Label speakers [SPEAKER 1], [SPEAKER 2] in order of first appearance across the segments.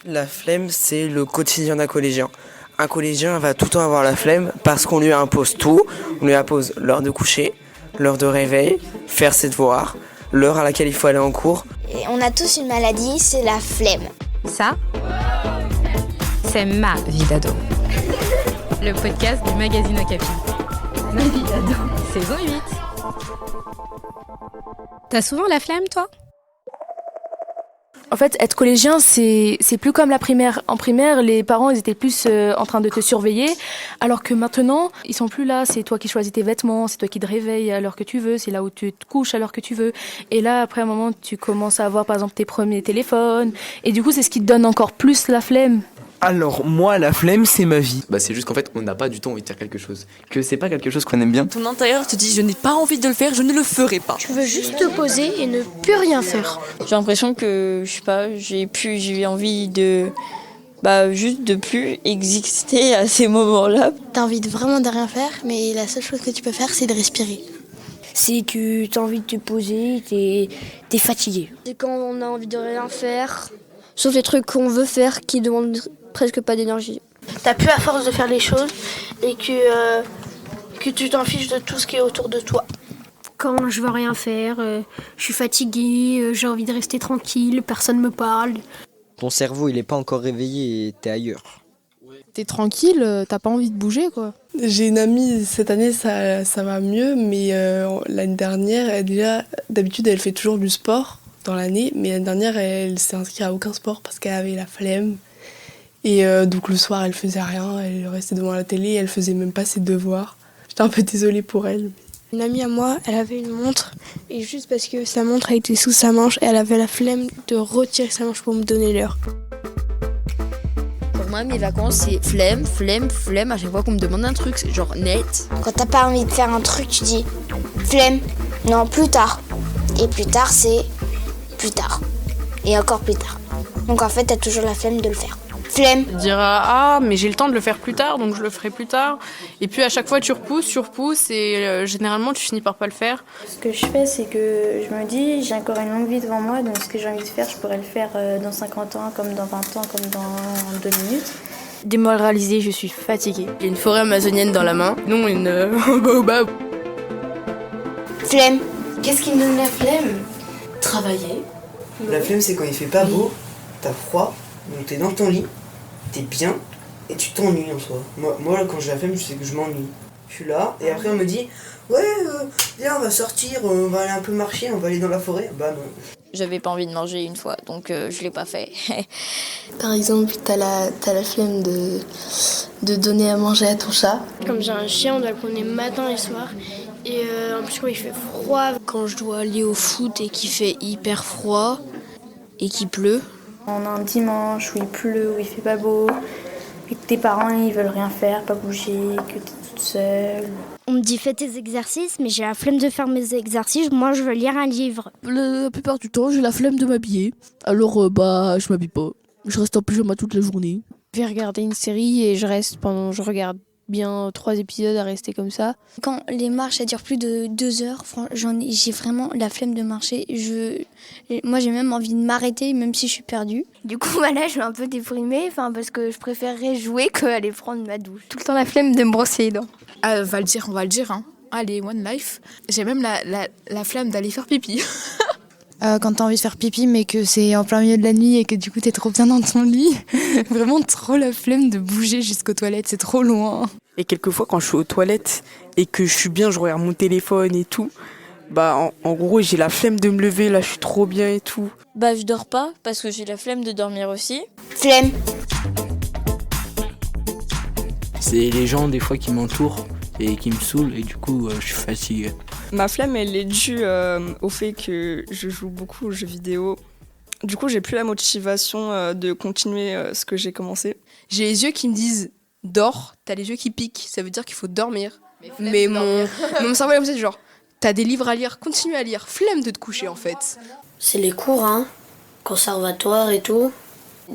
[SPEAKER 1] La flemme, c'est le quotidien d'un collégien. Un collégien va tout le temps avoir la flemme parce qu'on lui impose tout. On lui impose l'heure de coucher, l'heure de réveil, faire ses devoirs, l'heure à laquelle il faut aller en cours.
[SPEAKER 2] Et on a tous une maladie, c'est la flemme.
[SPEAKER 3] Ça, c'est ma vie d'ado. Le podcast du magazine Okapi. Ma vie d'ado. Saison 8. T'as souvent la flemme, toi ?
[SPEAKER 4] En fait, être collégien, c'est plus comme la primaire. En primaire, les parents, ils étaient plus en train de te surveiller, alors que maintenant, ils sont plus là. C'est toi qui choisis tes vêtements, c'est toi qui te réveilles à l'heure que tu veux, c'est là où tu te couches à l'heure que tu veux. Et là, après un moment, tu commences à avoir, par exemple, tes premiers téléphones. Et du coup, c'est ce qui te donne encore plus la flemme.
[SPEAKER 5] Alors, moi, la flemme, c'est ma vie.
[SPEAKER 6] C'est juste qu'en fait, on n'a pas du tout envie de faire quelque chose. Que c'est pas quelque chose qu'on aime bien.
[SPEAKER 7] Ton intérieur te dit, je n'ai pas envie de le faire, je ne le ferai pas.
[SPEAKER 8] Tu veux juste te poser et ne plus rien faire.
[SPEAKER 9] J'ai l'impression que, je sais pas, j'ai envie de... juste de plus exister à ces moments-là.
[SPEAKER 8] T'as envie vraiment de rien faire, mais la seule chose que tu peux faire, c'est de respirer.
[SPEAKER 10] C'est que t'as envie de te poser, t'es fatigué.
[SPEAKER 11] C'est quand on a envie de rien faire, sauf les trucs qu'on veut faire qui demandent presque pas d'énergie.
[SPEAKER 8] T'as plus à force de faire les choses et que tu t'en fiches de tout ce qui est autour de toi.
[SPEAKER 12] Quand je veux rien faire, je suis fatiguée, j'ai envie de rester tranquille, personne me parle.
[SPEAKER 13] Ton cerveau, il est pas encore réveillé et t'es ailleurs.
[SPEAKER 14] T'es tranquille, t'as pas envie de bouger, quoi.
[SPEAKER 15] J'ai une amie, cette année ça va mieux, mais l'année dernière, d'habitude elle fait toujours du sport dans l'année, mais l'année dernière elle s'est inscrite à aucun sport parce qu'elle avait la flemme. Et donc le soir elle faisait rien, elle restait devant la télé, elle faisait même pas ses devoirs. J'étais un peu désolée pour elle.
[SPEAKER 8] Une amie à moi, elle avait une montre, et juste parce que sa montre a été sous sa manche, elle avait la flemme de retirer sa manche pour me donner l'heure.
[SPEAKER 10] Pour moi, mes vacances, c'est flemme, à chaque fois qu'on me demande un truc, c'est genre net.
[SPEAKER 2] Quand t'as pas envie de faire un truc, tu dis flemme, non, plus tard. Et plus tard, c'est plus tard. Et encore plus tard. Donc en fait, t'as toujours la flemme de le faire. Flemme.
[SPEAKER 16] Tu diras mais j'ai le temps de le faire plus tard, donc je le ferai plus tard. Et puis à chaque fois tu repousses et généralement tu finis par pas le faire.
[SPEAKER 17] Ce que je fais, c'est que je me dis j'ai encore une longue vie devant moi, donc ce que j'ai envie de faire, je pourrais le faire dans 50 ans, comme dans 20 ans, comme dans 2 minutes.
[SPEAKER 4] Démoralisée, je suis fatiguée.
[SPEAKER 7] J'ai une forêt amazonienne dans la main, non une baobab.
[SPEAKER 2] Flemme.
[SPEAKER 10] Qu'est-ce qui me donne la flemme ? Travailler.
[SPEAKER 1] La flemme, c'est quand il fait pas beau, t'as froid, donc t'es dans ton lit, t'es bien, et tu t'ennuies en soi. Moi quand j'ai la flemme, je sais que je m'ennuie. Je suis là, et après on me dit viens, on va sortir, on va aller un peu marcher, on va aller dans la forêt. Bah non.
[SPEAKER 9] J'avais pas envie de manger une fois, donc je l'ai pas fait.
[SPEAKER 8] Par exemple, t'as la flemme de donner à manger à ton chat.
[SPEAKER 12] Comme j'ai un chien, on doit le promener matin et soir. Et en plus, quand il fait froid,
[SPEAKER 10] quand je dois aller au foot et qu'il fait hyper froid et qu'il pleut.
[SPEAKER 17] On a un dimanche où il pleut, où il fait pas beau, et que tes parents ils veulent rien faire, pas bouger, que t'es toute seule.
[SPEAKER 11] On me dit fais tes exercices, mais j'ai la flemme de faire mes exercices, moi je veux lire un livre.
[SPEAKER 14] La plupart du temps, j'ai la flemme de m'habiller. Alors je m'habille pas. Je reste en pyjama toute la journée.
[SPEAKER 12] Je vais regarder une série et je regarde bien 3 épisodes à rester comme ça.
[SPEAKER 11] Quand les marches durent plus de 2 heures, j'ai vraiment la flemme de marcher. Moi j'ai même envie de m'arrêter même si je suis perdue. Du coup là je suis un peu déprimée parce que je préférerais jouer qu'aller prendre ma douche. Tout le temps la flemme de me brosser les dents.
[SPEAKER 14] On va le dire. Hein. Allez, One Life. J'ai même la flemme d'aller faire pipi.
[SPEAKER 18] Quand t'as envie de faire pipi mais que c'est en plein milieu de la nuit et que du coup t'es trop bien dans ton lit, vraiment trop la flemme de bouger jusqu'aux toilettes, c'est trop loin.
[SPEAKER 5] Et quelquefois quand je suis aux toilettes et que je suis bien, je regarde mon téléphone et tout, en gros j'ai la flemme de me lever, là je suis trop bien et tout.
[SPEAKER 9] Je dors pas parce que j'ai la flemme de dormir aussi.
[SPEAKER 2] Flemme.
[SPEAKER 13] C'est les gens des fois qui m'entourent et qui me saoulent et du coup je suis fatigué.
[SPEAKER 7] Ma flemme, elle est due au fait que je joue beaucoup aux jeux vidéo. Du coup, j'ai plus la motivation de continuer ce que j'ai commencé.
[SPEAKER 14] J'ai les yeux qui me disent dors, t'as les yeux qui piquent, ça veut dire qu'il faut dormir. Mais mon cerveau est comme ça, genre t'as des livres à lire, continue à lire, flemme de te coucher en fait.
[SPEAKER 10] C'est les cours, conservatoire et tout.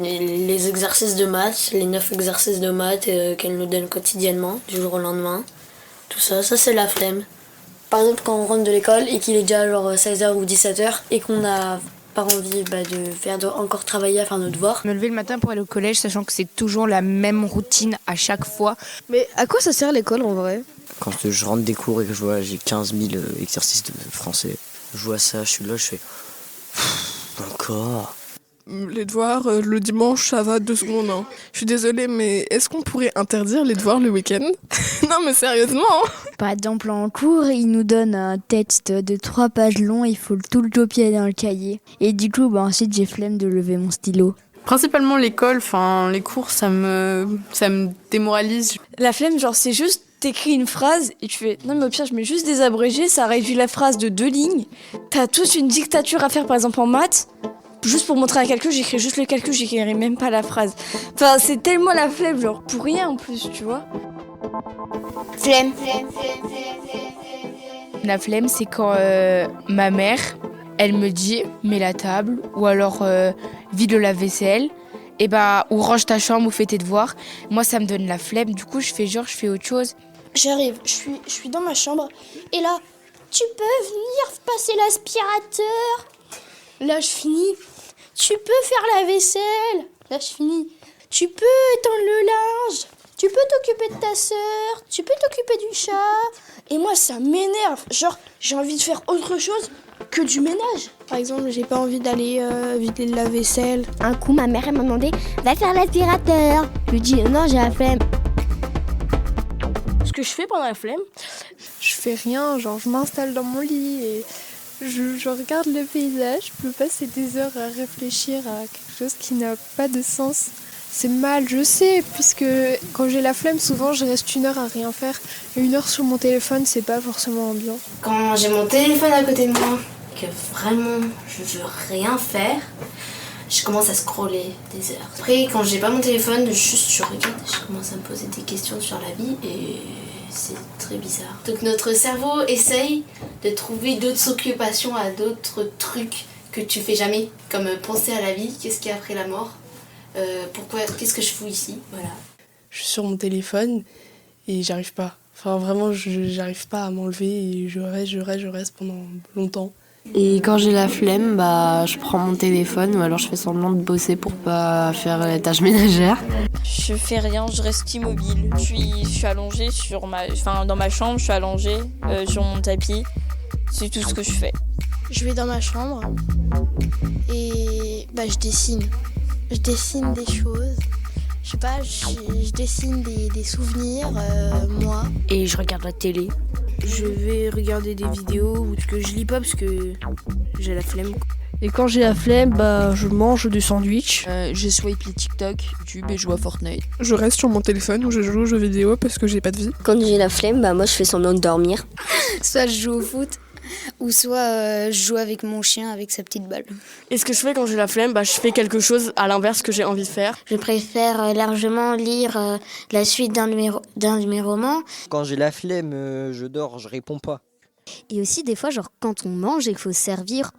[SPEAKER 10] Les exercices de maths, les 9 exercices de maths qu'elle nous donne quotidiennement, du jour au lendemain. Tout ça c'est la flemme. Par exemple, quand on rentre de l'école et qu'il est déjà genre 16h ou 17h et qu'on n'a pas envie de faire encore travailler à faire nos devoirs.
[SPEAKER 18] Me lever le matin pour aller au collège, sachant que c'est toujours la même routine à chaque fois.
[SPEAKER 8] Mais à quoi ça sert l'école en vrai?
[SPEAKER 19] Quand je rentre des cours et que je vois j'ai 15 000 exercices de français, je vois ça, je suis là, je fais encore.
[SPEAKER 15] Les devoirs, le dimanche, ça va 2 secondes. Hein. Je suis désolée, mais est-ce qu'on pourrait interdire les devoirs le week-end? Non, mais sérieusement.
[SPEAKER 11] Par exemple, en cours, ils nous donnent un texte de 3 pages long, il faut tout le copier dans le cahier. Et du coup, ensuite, j'ai flemme de lever mon stylo.
[SPEAKER 16] Principalement l'école, les cours, ça me démoralise.
[SPEAKER 9] La flemme, c'est juste t'écris une phrase et tu fais non mais au pire je mets juste des abrégés, ça réduit la phrase de 2 lignes. T'as toute une dictature à faire par exemple en maths. Juste pour montrer un calcul, j'écris juste le calcul, j'écrirai même pas la phrase. Enfin, c'est tellement la flemme, pour rien en plus, tu vois.
[SPEAKER 2] Flemme.
[SPEAKER 4] La flemme, c'est quand ma mère, elle me dit mets la table, ou alors vide le lave-vaisselle, ou range ta chambre ou fais tes devoirs. Moi, ça me donne la flemme, du coup, je fais autre chose.
[SPEAKER 8] J'arrive, je suis dans ma chambre, et là, tu peux venir passer l'aspirateur. Là, je finis. Tu peux faire la vaisselle. Là, je finis. Tu peux étendre le linge. Tu peux t'occuper de ta sœur. Tu peux t'occuper du chat. Et moi, ça m'énerve. J'ai envie de faire autre chose que du ménage. Par exemple, j'ai pas envie d'aller vider la vaisselle.
[SPEAKER 2] Un coup, ma mère elle m'a demandé va faire l'aspirateur. Je lui dis non, j'ai la flemme.
[SPEAKER 8] Ce que je fais pendant la flemme, je fais rien. Je m'installe dans mon lit et je regarde le paysage. Je peux passer des heures à réfléchir à quelque chose qui n'a pas de sens. C'est mal, je sais, puisque quand j'ai la flemme, souvent je reste 1 heure à rien faire. Et 1 heure sur mon téléphone, c'est pas forcément bien.
[SPEAKER 10] Quand j'ai mon téléphone à côté de moi, que vraiment je veux rien faire, je commence à scroller des heures. Après, quand j'ai pas mon téléphone, je regarde, je commence à me poser des questions sur la vie et c'est très bizarre. Donc notre cerveau essaye de trouver d'autres occupations à d'autres trucs que tu fais jamais, comme penser à la vie, qu'est-ce qu'il y a après la mort. Qu'est-ce que je fous ici, voilà.
[SPEAKER 15] Je suis sur mon téléphone et j'arrive pas. Enfin vraiment, j'arrive pas à m'enlever et je reste pendant longtemps.
[SPEAKER 20] Et quand j'ai la flemme, je prends mon téléphone ou alors je fais semblant de bosser pour pas faire les tâches ménagères.
[SPEAKER 9] Je fais rien, je reste immobile. Je suis allongée dans ma chambre, je suis allongée sur mon tapis. C'est tout ce que je fais.
[SPEAKER 8] Je vais dans ma chambre et je dessine. Je dessine des choses. Je sais pas, je dessine des souvenirs, moi.
[SPEAKER 18] Et je regarde la télé. Je vais regarder des vidéos ou que je lis pas parce que j'ai la flemme.
[SPEAKER 21] Et quand j'ai la flemme, je mange du sandwich.
[SPEAKER 18] Je swipe les TikTok, YouTube et je joue à Fortnite.
[SPEAKER 15] Je reste sur mon téléphone ou je joue aux jeux vidéo parce que j'ai pas de vie.
[SPEAKER 10] Quand j'ai la flemme, moi je fais semblant de dormir.
[SPEAKER 11] Soit je joue au foot, ou soit je joue avec mon chien avec sa petite balle.
[SPEAKER 14] Et ce que je fais quand j'ai la flemme, je fais quelque chose à l'inverse que j'ai envie de faire.
[SPEAKER 2] Je préfère largement lire la suite d'un de mes romans.
[SPEAKER 22] Quand j'ai la flemme, je dors, je réponds pas.
[SPEAKER 10] Et aussi des fois, quand on mange et qu'il faut servir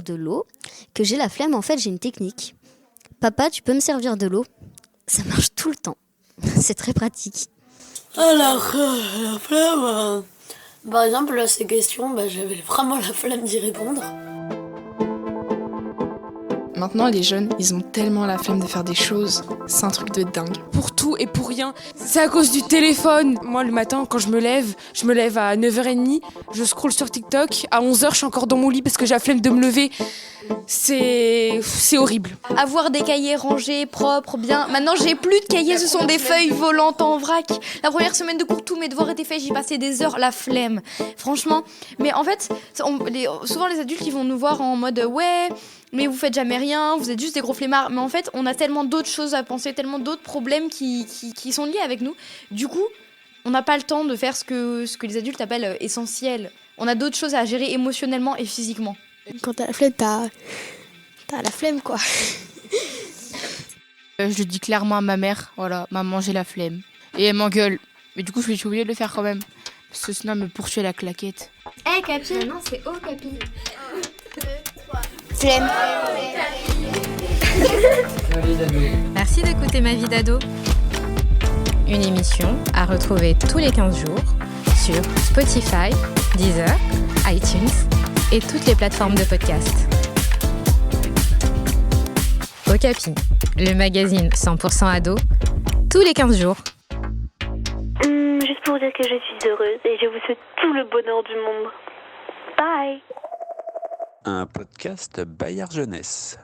[SPEAKER 10] de l'eau, que j'ai la flemme, en fait j'ai une technique. Papa, tu peux me servir de l'eau? Ça marche tout le temps. C'est très pratique.
[SPEAKER 23] Alors, la flemme... Par exemple, là, ces questions, j'avais vraiment la flemme d'y répondre.
[SPEAKER 4] Maintenant, les jeunes, ils ont tellement la flemme de faire des choses. C'est un truc de dingue. Pour tout et pour rien. C'est à cause du téléphone. Moi, le matin, quand je me lève à 9h30, je scrolle sur TikTok. À 11h, je suis encore dans mon lit parce que j'ai la flemme de me lever. C'est horrible.
[SPEAKER 11] Avoir des cahiers rangés, propres, bien. Maintenant, j'ai plus de cahiers, ce sont des feuilles volantes en vrac. La première semaine de cours, tous mes devoirs étaient faits, j'y passais des heures, la flemme. Franchement. Mais en fait, souvent les adultes, ils vont nous voir en mode ouais, mais vous faites jamais rien, vous êtes juste des gros flemmards. Mais en fait, on a tellement d'autres choses à penser, tellement d'autres problèmes qui sont liés avec nous. Du coup, on n'a pas le temps de faire ce que les adultes appellent essentiel. On a d'autres choses à gérer émotionnellement et physiquement.
[SPEAKER 8] Quand t'as la flemme, t'as la flemme, quoi.
[SPEAKER 4] Je dis clairement à ma mère, voilà, maman, j'ai la flemme. Et elle m'engueule. Mais du coup, je suis obligée de le faire quand même. Parce que sinon, elle me poursuit à la claquette.
[SPEAKER 2] Capi. Non, c'est oh, Capi. 1, 2, 3. Flemme.
[SPEAKER 3] Merci d'écouter Ma vie d'ado. Une émission à retrouver tous les 15 jours sur Spotify, Deezer, iTunes et toutes les plateformes de podcast. Okapi, le magazine 100% ado, tous les 15 jours.
[SPEAKER 1] Juste pour dire que je suis heureuse et je vous souhaite tout le bonheur du monde. Bye.
[SPEAKER 6] Un podcast Bayard Jeunesse.